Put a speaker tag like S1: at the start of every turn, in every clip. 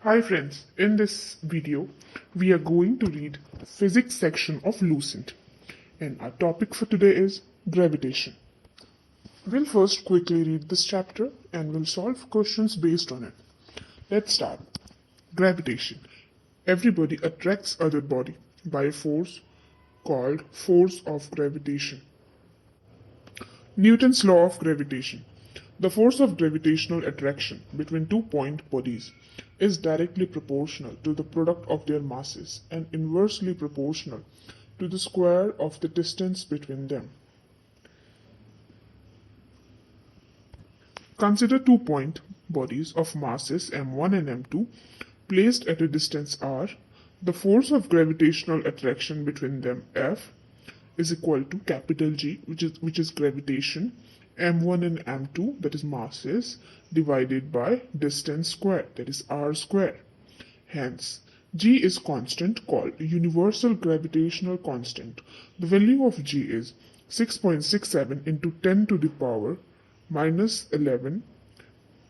S1: Hi friends, in this video we are going to read physics section of Lucent and our topic for today is gravitation. We'll first quickly read this chapter and we'll solve questions based on it. Let's start. Gravitation. Everybody attracts other body by a force called force of gravitation. Newton's law of gravitation. The force of gravitational attraction between two-point bodies is directly proportional to the product of their masses and inversely proportional to the square of the distance between them. Consider two-point bodies of masses m1 and m2 placed at a distance r. The force of gravitational attraction between them F is equal to capital G, which is gravitation, m1 and m2, that is masses, divided by distance square, that is r square. Hence, G is constant called universal gravitational constant. The value of G is 6.67 into 10 to the power minus 11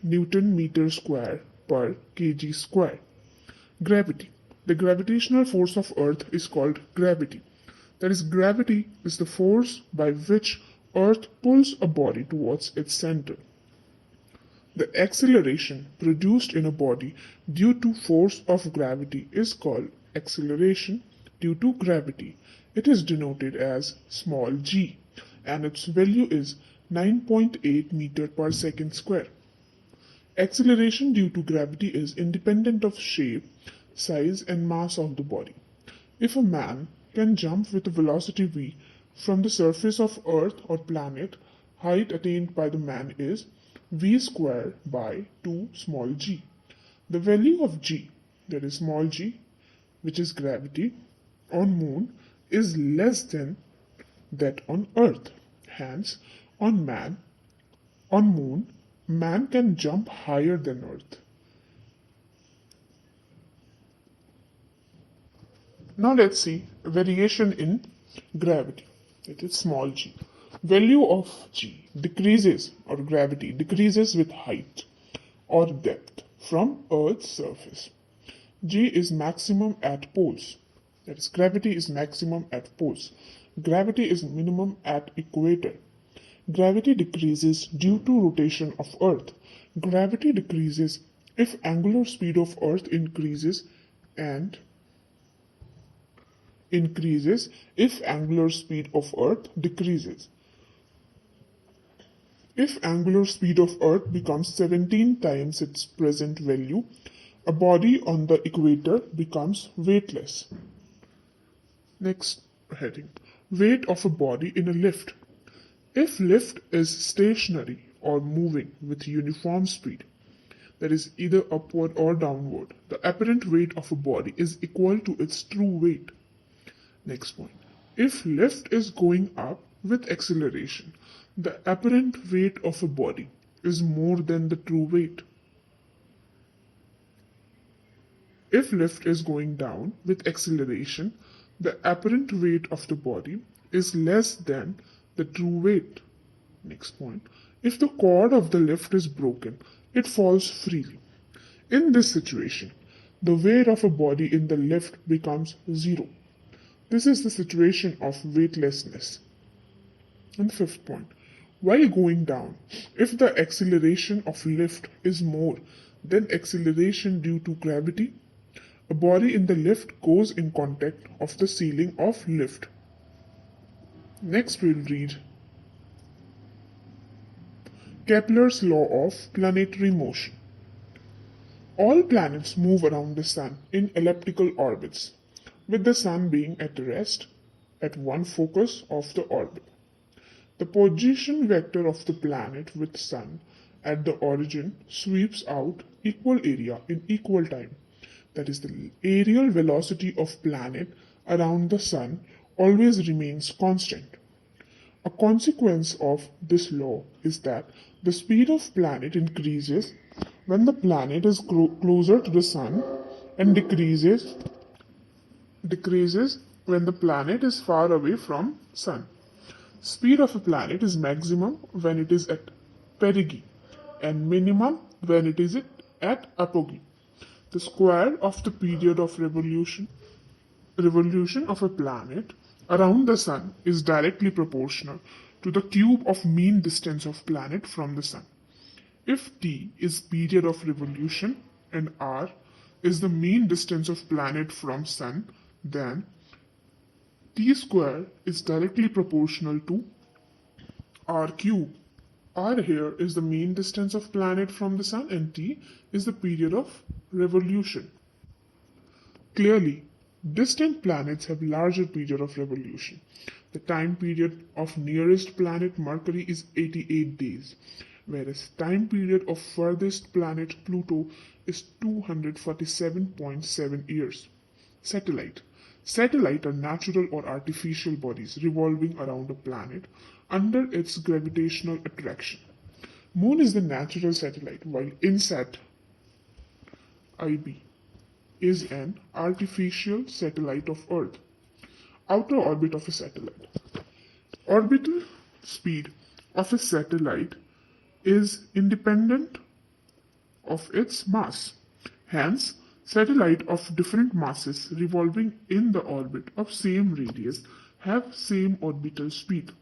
S1: Newton meter square per kg square. Gravity. The gravitational force of Earth is called gravity. That is, gravity is the force by which Earth pulls a body towards its center. The acceleration produced in a body due to force of gravity is called acceleration due to gravity. It is denoted as small g and its value is 9.8 meter per second square. Acceleration due to gravity is independent of shape, size and mass of the body. If a man can jump with a velocity v from the surface of Earth or planet, height attained by the man is v square by 2 small g. The value of g, that is small g, which is gravity, on moon is less than that on Earth. Hence, on moon, man can jump higher than Earth. Now let's see variation in gravity. It is small g. Value of g decreases, or gravity decreases with height or depth from Earth's surface. G is maximum at poles. That is, gravity is maximum at poles. Gravity is minimum at equator. Gravity decreases due to rotation of Earth. Gravity decreases if angular speed of Earth increases if angular speed of Earth decreases. If angular speed of Earth becomes 17 times its present value, a body on the equator becomes weightless. Next heading. Weight of a body in a lift. If lift is stationary or moving with uniform speed, that is either upward or downward, the apparent weight of a body is equal to its true weight. Next point. If lift is going up with acceleration, the apparent weight of a body is more than the true weight. If lift is going down with acceleration, the apparent weight of the body is less than the true weight. Next point. If the cord of the lift is broken, it falls freely. In this situation, the weight of a body in the lift becomes zero. This is the situation of weightlessness. And the fifth point. While going down, if the acceleration of lift is more than acceleration due to gravity, a body in the lift goes in contact of the ceiling of lift. Next we'll read Kepler's law of planetary motion. All planets move around the sun in elliptical orbits, with the sun being at rest at one focus of the orbit. The position vector of the planet with sun at the origin sweeps out equal area in equal time. That is, the aerial velocity of planet around the sun always remains constant. A consequence of this law is that the speed of planet increases when the planet is closer to the sun and decreases when the planet is far away from sun. Speed of a planet is maximum when it is at perigee and minimum when it is at apogee. The square of the period of revolution of a planet around the sun is directly proportional to the cube of mean distance of planet from the sun. If t is period of revolution and r is the mean distance of planet from sun, then t square is directly proportional to r cube. R here is the mean distance of planet from the sun and t is the period of revolution. Clearly, distant planets have larger period of revolution. The time period of nearest planet Mercury is 88 days, whereas time period of furthest planet Pluto is 247.7 years. Satellite. Satellite are natural or artificial bodies revolving around a planet under its gravitational attraction. Moon is the natural satellite, while InSat IB is an artificial satellite of Earth. Outer orbit of a satellite. Orbital speed of a satellite is independent of its mass. Hence, satellites of different masses revolving in the orbit of same radius have same orbital speed.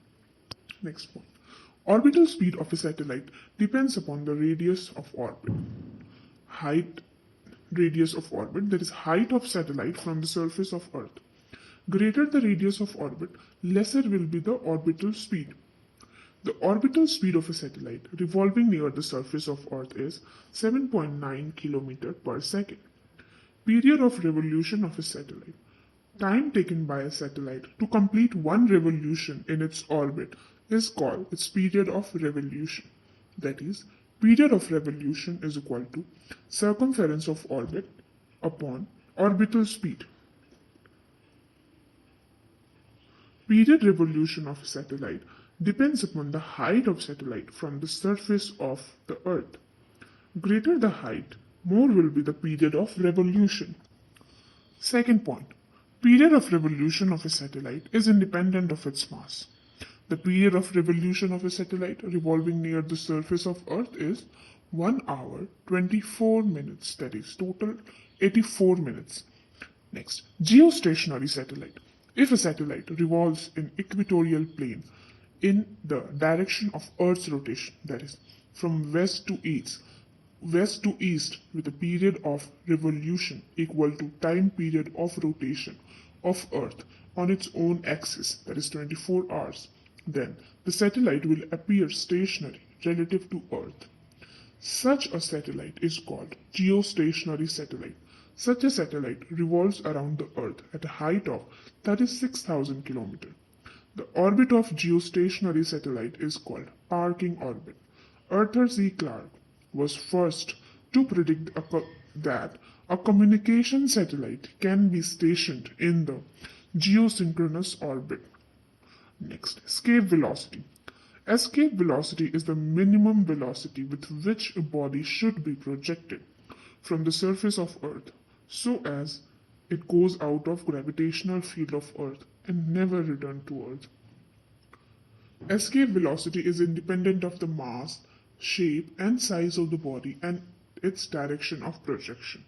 S1: Next point. Orbital speed of a satellite depends upon the radius of orbit. Radius of orbit, that is height of satellite from the surface of Earth. Greater the radius of orbit, lesser will be the orbital speed. The orbital speed of a satellite revolving near the surface of Earth is 7.9 km per second. Period of revolution of a satellite. Time taken by a satellite to complete one revolution in its orbit is called its period of revolution. That is, period of revolution is equal to circumference of orbit upon orbital speed. Period revolution of a satellite depends upon the height of satellite from the surface of the Earth. Greater the height, more will be the period of revolution. Second point, period of revolution of a satellite is independent of its mass. The period of revolution of a satellite revolving near the surface of Earth is 1 hour 24 minutes, that is total 84 minutes. Next, geostationary satellite. If a satellite revolves in equatorial plane in the direction of Earth's rotation, that is from west to east with a period of revolution equal to time period of rotation of Earth on its own axis, that is 24 hours, then the satellite will appear stationary relative to Earth. Such a satellite is called geostationary satellite. Such a satellite revolves around the Earth at a height of 36,000 km. The orbit of geostationary satellite is called parking orbit. Arthur C. Clarke was first to predict that a communication satellite can be stationed in the geosynchronous orbit. Next, escape velocity. Escape velocity is the minimum velocity with which a body should be projected from the surface of Earth so as it goes out of gravitational field of Earth and never return to Earth. Escape velocity is independent of the mass, shape, and size of the body and its direction of projection.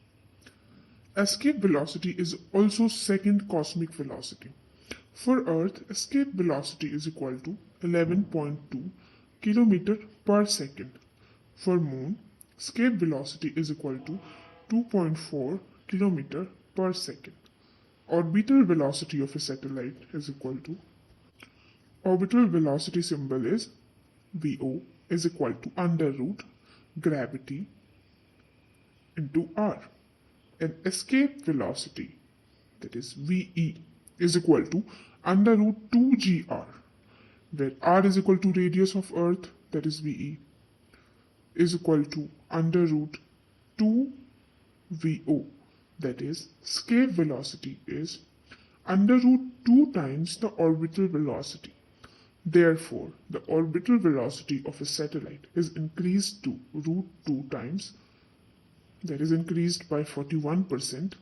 S1: Escape velocity is also second cosmic velocity. For Earth, escape velocity is equal to 11.2 km per second. For Moon, escape velocity is equal to 2.4 km per second. Orbital velocity of a satellite is equal to, orbital velocity symbol is VO is equal to under root gravity into R. And escape velocity, that is VE, is equal to under root 2gr, where r is equal to radius of Earth, that is VE, is equal to under root 2VO, that is escape velocity is under root 2 times the orbital velocity. Therefore, the orbital velocity of a satellite is increased to root 2 times, that is increased by 41%.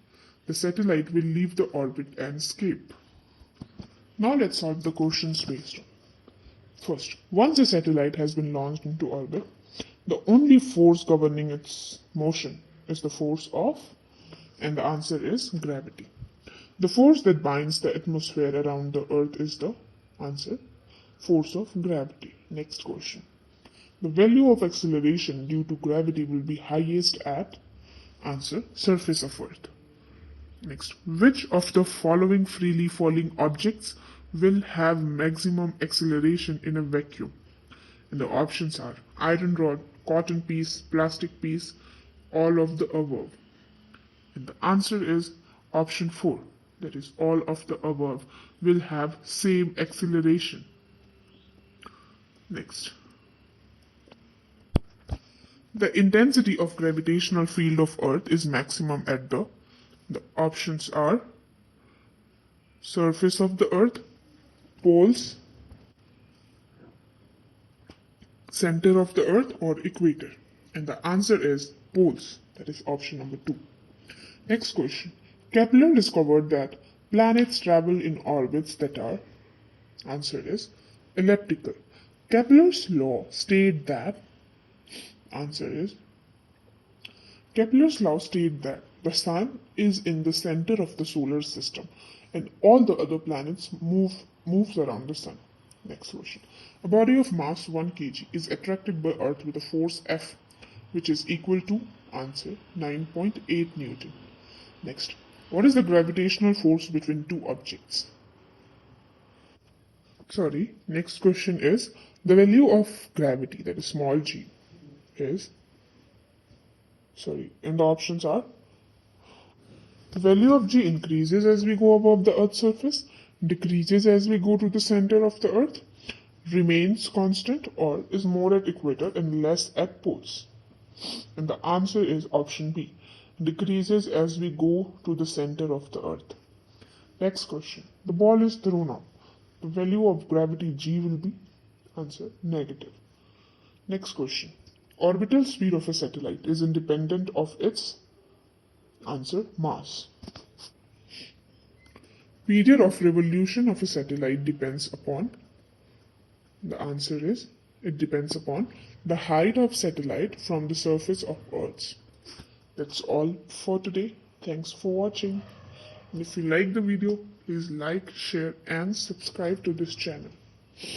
S1: The satellite will leave the orbit and escape. Now let's solve the questions based on. First, once a satellite has been launched into orbit, the only force governing its motion is the force of And the answer is gravity. The force that binds the atmosphere around the Earth is the answer, force of gravity. Next question. The value of acceleration due to gravity will be highest at answer, surface of Earth. Next, which of the following freely falling objects will have maximum acceleration in a vacuum? And the options are iron rod, cotton piece, plastic piece, all of the above. And the answer is option 4. That is, all of the above will have same acceleration. Next. The intensity of gravitational field of Earth is maximum at the options are surface of the Earth, poles, center of the Earth, or equator. And the answer is poles. That is option number 2. Next question. Kepler discovered that planets travel in orbits that are, answer is, elliptical. Kepler's law stated that, answer is, Kepler's law states that the Sun is in the center of the solar system and all the other planets moves around the Sun. Next question. A body of mass 1 kg is attracted by Earth with a force F, which is equal to, answer, 9.8 Newton. Next. What is the gravitational force between two objects? Next question is, the value of gravity, that is small g, is, and the options are, the value of g increases as we go above the Earth's surface, decreases as we go to the center of the Earth, remains constant, or is more at equator and less at poles. And the answer is option B, decreases as we go to the center of the Earth. Next question. The ball is thrown up. The value of gravity g will be, answer, negative. Next question. Orbital speed of a satellite is independent of its, answer, mass. Period of revolution of a satellite depends upon, the answer is, it depends upon the height of satellite from the surface of Earth. That's all for today. Thanks for watching. And if you like the video, please like, share and subscribe to this channel.